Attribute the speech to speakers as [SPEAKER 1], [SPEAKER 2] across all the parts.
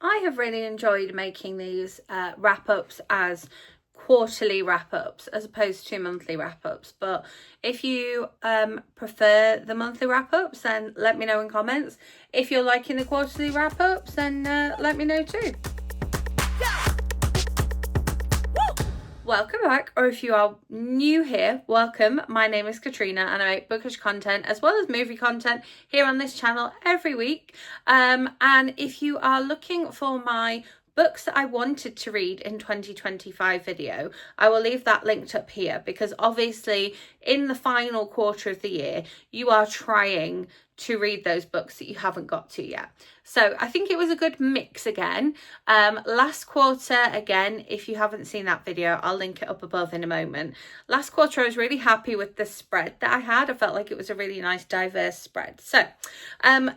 [SPEAKER 1] I have really enjoyed making these wrap-ups as quarterly wrap-ups as opposed to monthly wrap-ups, but if you prefer the monthly wrap-ups, then let me know in comments. If you're liking the quarterly wrap-ups, then let me know too. Welcome back, or if you are new here, welcome. My name is Katrina and I make bookish content as well as movie content here on this channel every week. And if you are looking for my books that I wanted to read in 2025 video, I will leave that linked up here, because obviously in the final quarter of the year you are trying to read those books that you haven't got to yet. So I think it was a good mix again. Last quarter, again, if you haven't seen that video, I'll link it up above in a moment. Last quarter, I was really happy with the spread that I had. I felt like it was a really nice, diverse spread. So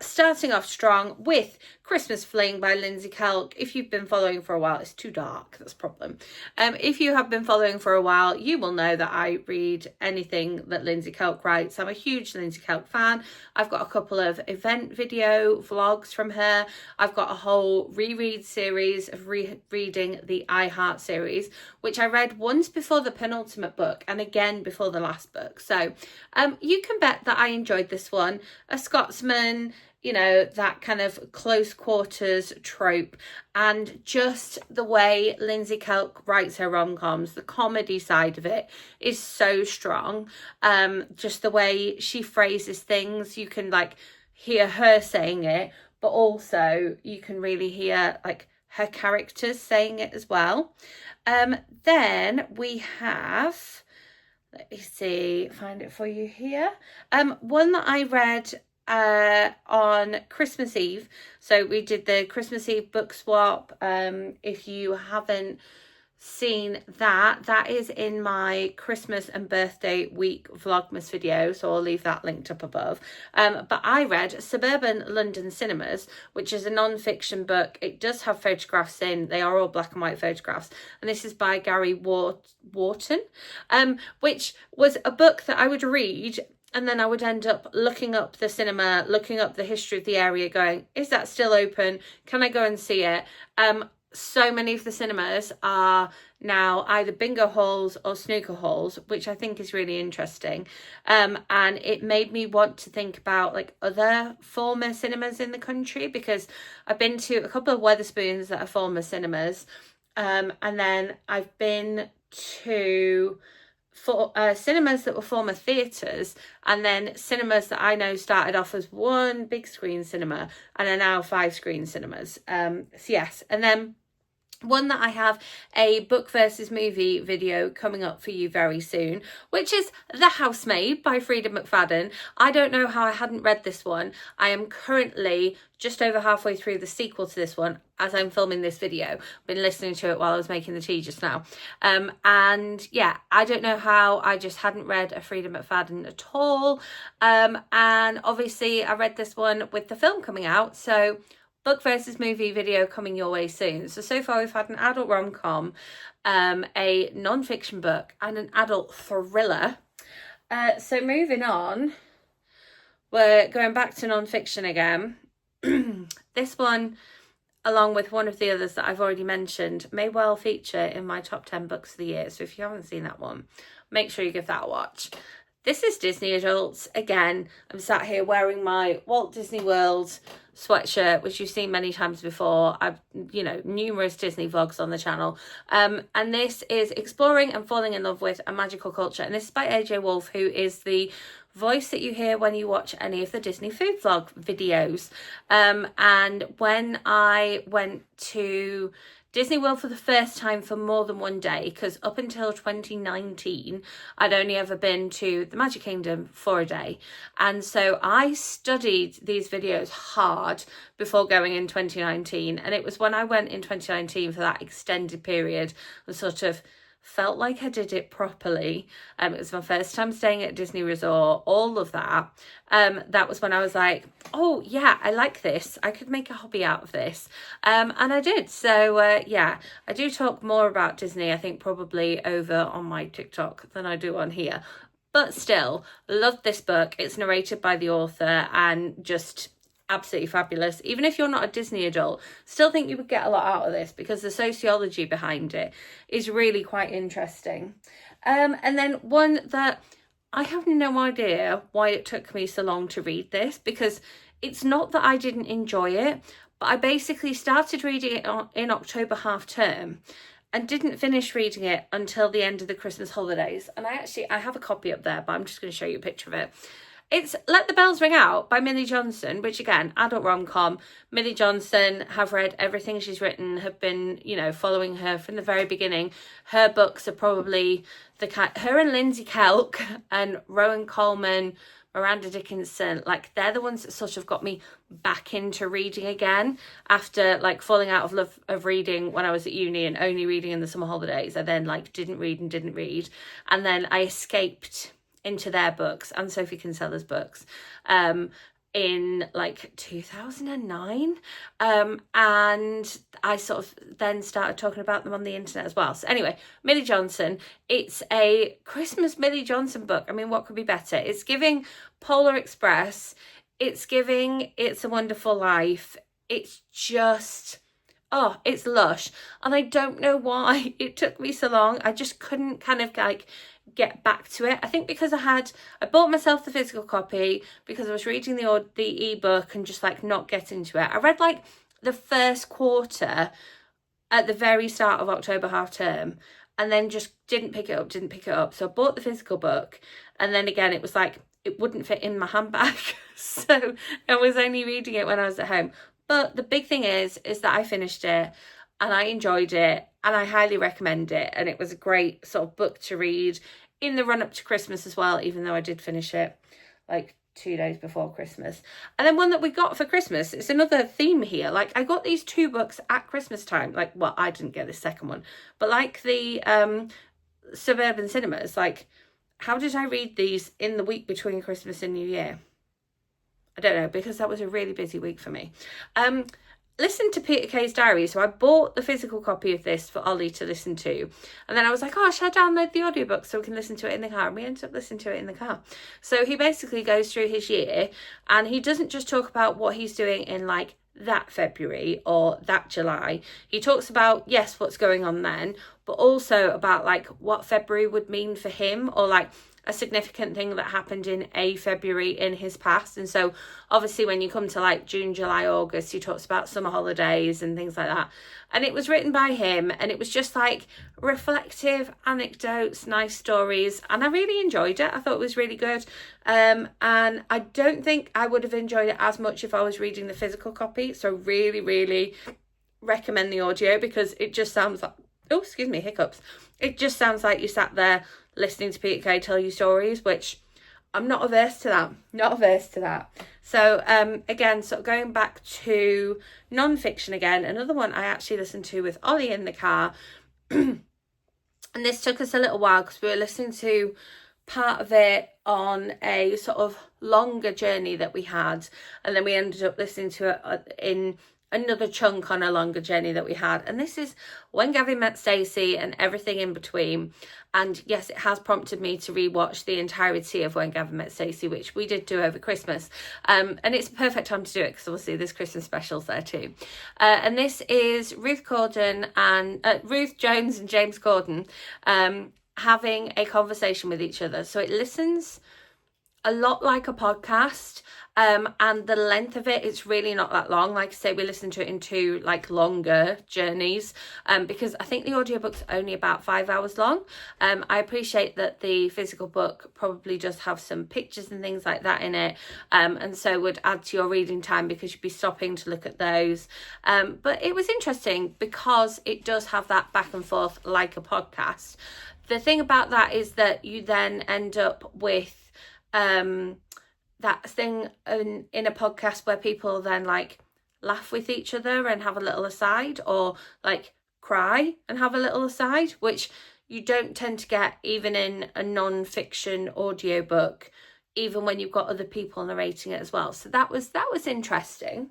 [SPEAKER 1] starting off strong with Christmas Fling by Lindsay Kelk. If you've been following for a while, it's too dark, that's a problem. If you have been following for a while, you will know that I read anything that Lindsay Kelk writes. I'm a huge Lindsay Kelk fan. I've got a couple of event video vlogs from her. I've got a whole reread series of reading the I Heart series, which I read once before the penultimate book and again before the last book. So you can bet that I enjoyed this one. A Scotsman, you know, that kind of close quarters trope, and just the way Lindsay Kelk writes her rom-coms, the comedy side of it is so strong. Just the way she phrases things, you can like hear her saying it, but also you can really hear like her characters saying it as well. Then we have, let me see, find it for you here. One that I read on Christmas Eve. So we did the Christmas Eve book swap. If you haven't seen that, that is in my Christmas and birthday week vlogmas video, so I'll leave that linked up above. But I read Suburban London Cinemas, which is a non-fiction book. It does have photographs in, they are all black and white photographs, and this is by Gary Wharton, which was a book that I would read and then I would end up looking up the cinema, looking up the history of the area, going, is that still open? Can I go and see it? So many of the cinemas are now either bingo halls or snooker halls, which I think is really interesting. And it made me want to think about like other former cinemas in the country, because I've been to a couple of Wetherspoons that are former cinemas. And then I've been to cinemas that were former theatres, and then cinemas that I know started off as one big screen cinema and are now 5 screen cinemas. So yes, and then one that I have a book versus movie video coming up for you very soon, which is The Housemaid by Freida McFadden. I don't know how I hadn't read this one. I am currently just over halfway through the sequel to this one as I'm filming this video. I've been listening to it while I was making the tea just now. And yeah, I don't know how I just hadn't read a Freida McFadden at all. And obviously I read this one with the film coming out, so book versus movie video coming your way soon. So far we've had an adult rom-com, a non-fiction book, and an adult thriller. So moving on, we're going back to non-fiction again. This one, along with one of the others that I've already mentioned, may well feature in my top 10 books of the year. So if you haven't seen that one, make sure you give that a watch. This is Disney Adults. Again, I'm sat here wearing my Walt Disney World sweatshirt, which you've seen many times before. I've, you know, numerous Disney vlogs on the channel. And this is Exploring and Falling in Love with a Magical Culture. And this is by AJ Wolf, who is the voice that you hear when you watch any of the Disney food vlog videos. And when I went to Disney World for the first time for more than one day, because up until 2019 I'd only ever been to the Magic Kingdom for a day, and so I studied these videos hard before going in 2019, and it was when I went in 2019 for that extended period and sort of felt like I did it properly. It was my first time staying at Disney Resort, all of that. That was when I was like, oh yeah, I like this. I could make a hobby out of this. And I did. So yeah, I do talk more about Disney, I think probably over on my TikTok than I do on here. But still, loved this book. It's narrated by the author and just absolutely fabulous. Even if you're not a Disney adult, still think you would get a lot out of this because the sociology behind it is really quite interesting. And then one that I have no idea why it took me so long to read this, because it's not that I didn't enjoy it, but I basically started reading it in October half term and didn't finish reading it until the end of the Christmas holidays. And I have a copy up there, but I'm just going to show you a picture of it. It's Let the Bells Ring Out by Millie Johnson, which again, adult rom-com. Millie Johnson, have read everything she's written, have been, following her from the very beginning. Her books are probably her and Lindsay Kelk and Rowan Coleman, Miranda Dickinson, like they're the ones that sort of got me back into reading again after like falling out of love of reading when I was at uni and only reading in the summer holidays. I then like didn't read. And then I escaped into their books and Sophie Kinsella's books in like 2009, and I sort of then started talking about them on the internet as well. So anyway, Millie Johnson, it's a Christmas Millie Johnson book. I mean, what could be better? It's giving Polar Express, it's giving It's a Wonderful Life. It's just, oh, it's lush. And I don't know why it took me so long. I just couldn't kind of like get back to it. I think because I bought myself the physical copy because I was reading the ebook and just like not getting to it. I read like the first quarter at the very start of October half term and then just didn't pick it up. So I bought the physical book, and then again it was like it wouldn't fit in my handbag. So I was only reading it when I was at home. But the big thing is that I finished it and I enjoyed it and I highly recommend it. And it was a great sort of book to read in the run up to Christmas as well, even though I did finish it like 2 days before Christmas. And then one that we got for Christmas, it's another theme here. Like I got these 2 books at Christmas time. Like, well, I didn't get the second one, but like the Suburban cinemas, like how did I read these in the week between Christmas and New Year? I don't know, because that was a really busy week for me. Listen to Peter Kay's diary. So I bought the physical copy of this for Ollie to listen to. And then I was like, oh, should I download the audiobook so we can listen to it in the car? And we ended up listening to it in the car. So he basically goes through his year, and he doesn't just talk about what he's doing in like that February or that July. He talks about, yes, what's going on then, but also about like what February would mean for him, or like a significant thing that happened in a February in his past. And so obviously when you come to like June, July, August, he talks about summer holidays and things like that. And it was written by him, and it was just like reflective anecdotes, nice stories, and I really enjoyed it. I thought it was really good. And I don't think I would have enjoyed it as much if I was reading the physical copy. So really, really recommend the audio, because it just sounds like, oh, excuse me, hiccups. It just sounds like you sat there listening to Peter Kay tell you stories, which I'm not averse to that. So again, sort of going back to non-fiction again, another one I actually listened to with Ollie in the car. And this took us a little while because we were listening to part of it on a sort of longer journey that we had, and then we ended up listening to it in another chunk on a longer journey that we had. And this is When Gavin Met Stacey and Everything in Between. And yes, it has prompted me to rewatch the entirety of When Gavin Met Stacey, which we did do over Christmas. And it's a perfect time to do it because obviously there's Christmas specials there too. And this is Ruth Jones and James Corden having a conversation with each other. So it listens a lot like a podcast. And the length of it's really not that long. Like I say, we listen to it in 2 like longer journeys, because I think the audiobook's only about 5 hours long. I appreciate that the physical book probably does have some pictures and things like that in it, and so would add to your reading time because you'd be stopping to look at those. But it was interesting because it does have that back and forth like a podcast. The thing about that is that you then end up with that thing in a podcast where people then like laugh with each other and have a little aside, or like cry and have a little aside, which you don't tend to get even in a non-fiction audiobook, even when you've got other people narrating it as well. So that was interesting.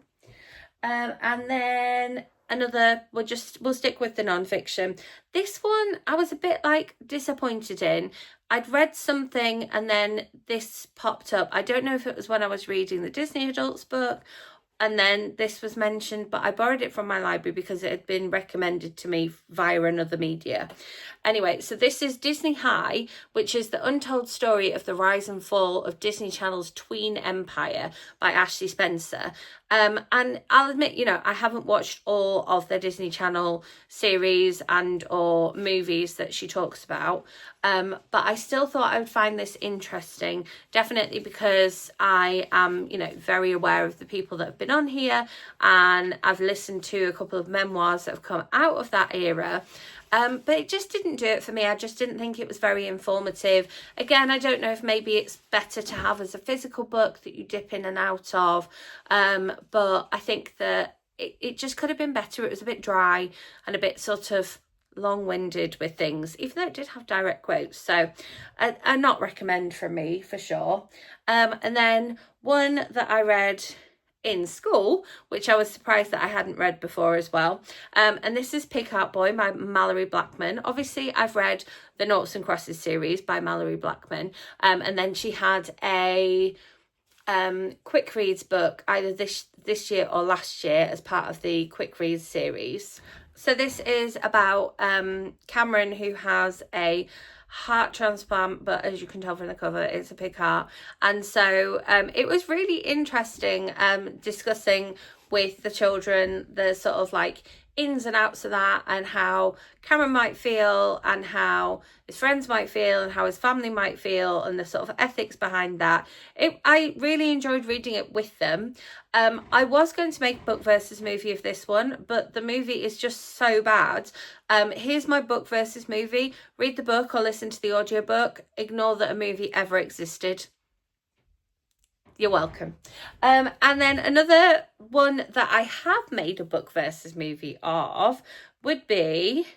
[SPEAKER 1] And then another, we'll stick with the non-fiction. This one I was a bit like disappointed in. I'd read something and then this popped up. I don't know if it was when I was reading the Disney Adults book And then this was mentioned, but I borrowed it from my library because it had been recommended to me via another media. Anyway, so this is Disney High, which is the untold story of the rise and fall of Disney Channel's tween empire by Ashley Spencer. And I'll admit, you know, I haven't watched all of the Disney Channel series and or movies that she talks about, but I still thought I would find this interesting, definitely because I am, you know, very aware of the people that have been on here, and I've listened to a couple of memoirs that have come out of that era. But it just didn't do it for me. I just didn't think it was very informative. Again, I don't know if maybe it's better to have as a physical book that you dip in and out of. But I think that it just could have been better. It was a bit dry and a bit sort of long-winded with things, even though it did have direct quotes. So a not recommend from me for sure. And then one that I read in school, which I was surprised that I hadn't read before as well. And this is Pig Heart Boy by Mallory Blackman. Obviously, I've read the Noughts and Crosses series by Mallory Blackman. And then she had a quick reads book either this year or last year as part of the quick reads series. So this is about Cameron, who has a heart transplant, but as you can tell from the cover, it's a pig heart. And so it was really interesting discussing with the children the sort of like ins and outs of that, and how Cameron might feel and how his friends might feel and how his family might feel, and the sort of ethics behind that. I really enjoyed reading it with them. I was going to make a book versus movie of this one, but the movie is just so bad. Here's my book versus movie. Read the book or listen to the audiobook. Ignore that a movie ever existed. You're welcome. And then another one that I have made a book versus movie of would be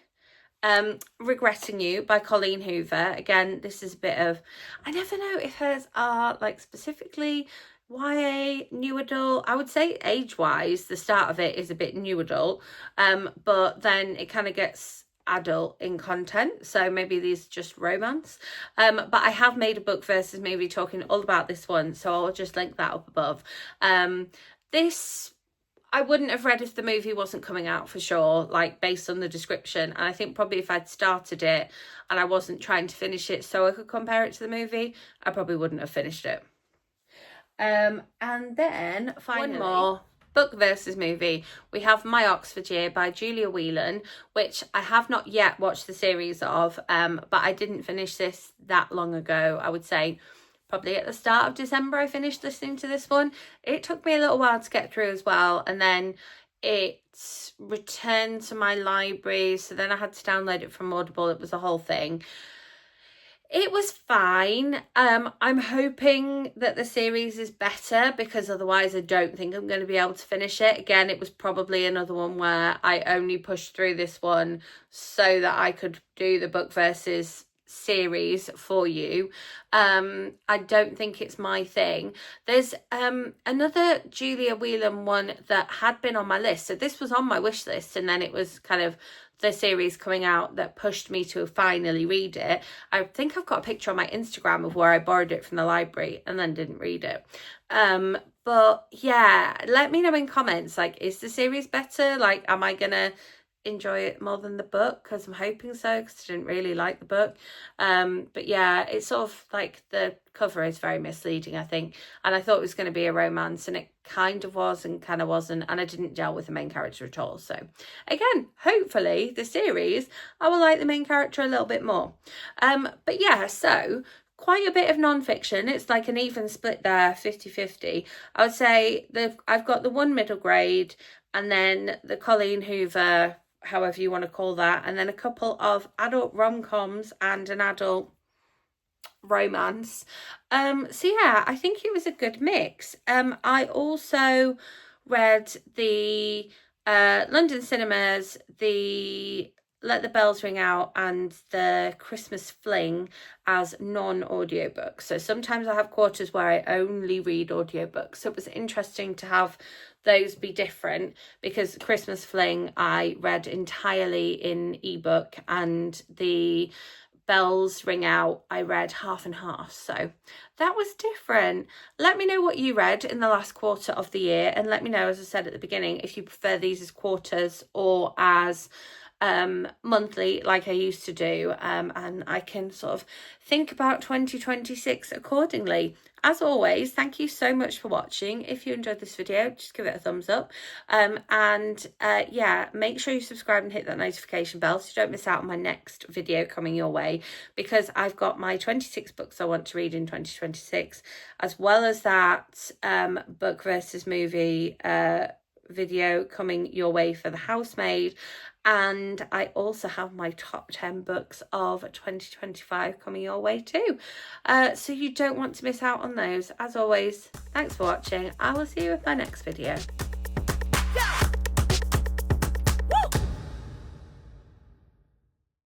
[SPEAKER 1] Regretting You by Colleen Hoover. Again, this is a bit of, I never know if hers are like specifically YA, new adult. I would say age-wise, the start of it is a bit new adult, but then it kind of gets adult in content, so maybe these are just romance. But I have made a book versus movie talking all about this one, so I'll just link that up above. This I wouldn't have read if the movie wasn't coming out, for sure, like based on the description. And I think probably if I'd started it and I wasn't trying to finish it so I could compare it to the movie, I probably wouldn't have finished it. And then finally, one more book versus movie. We have My Oxford Year by Julia Whelan, which I have not yet watched the series of, but I didn't finish this that long ago. I would say probably at the start of December I finished listening to this one. It took me a little while to get through as well, and then it returned to my library, so then I had to download it from Audible. It was a whole thing. It was fine. I'm hoping that the series is better, because otherwise I don't think I'm going to be able to finish it. Again, it was probably another one where I only pushed through this one so that I could do the book versus series for you. I don't think it's my thing. There's another Julia Whelan one that had been on my list. So this was on my wish list, and then it was kind of the series coming out that pushed me to finally read it. I think I've got a picture on my Instagram of where I borrowed it from the library and then didn't read it. But yeah, let me know in comments, like, is the series better? Like, am I gonna enjoy it more than the book? Because I'm hoping so, because I didn't really like the book. But yeah, it's sort of like the cover is very misleading, I think, and I thought it was going to be a romance, and it kind of was and kind of wasn't, and I didn't gel with the main character at all. So again, hopefully the series I will like the main character a little bit more. But yeah, so quite a bit of non-fiction. It's like an even split there, 50-50. I would say I've got the one middle grade, and then the Colleen Hoover, however you want to call that, and then a couple of adult rom-coms and an adult romance. So yeah, I think it was a good mix. I also read the London Cinemas, the Let the Bells Ring Out and the Christmas Fling as non-audiobooks. So sometimes I have quarters where I only read audiobooks. So it was interesting to have those be different, because Christmas Fling I read entirely in ebook, and the bells ring out, I read half and half. So that was different. Let me know what you read in the last quarter of the year, and let me know, as I said at the beginning, if you prefer these as quarters or as monthly like I used to do, and I can sort of think about 2026 accordingly. As always, thank you so much for watching. If you enjoyed this video, just give it a thumbs up, and yeah, make sure you subscribe and hit that notification bell so you don't miss out on my next video coming your way, because I've got my 26 books I want to read in 2026, as well as that book versus movie video coming your way for The Housemaid. And I also have my top 10 books of 2025 coming your way too. So you don't want to miss out on those. As always, thanks for watching. I will see you with my next video.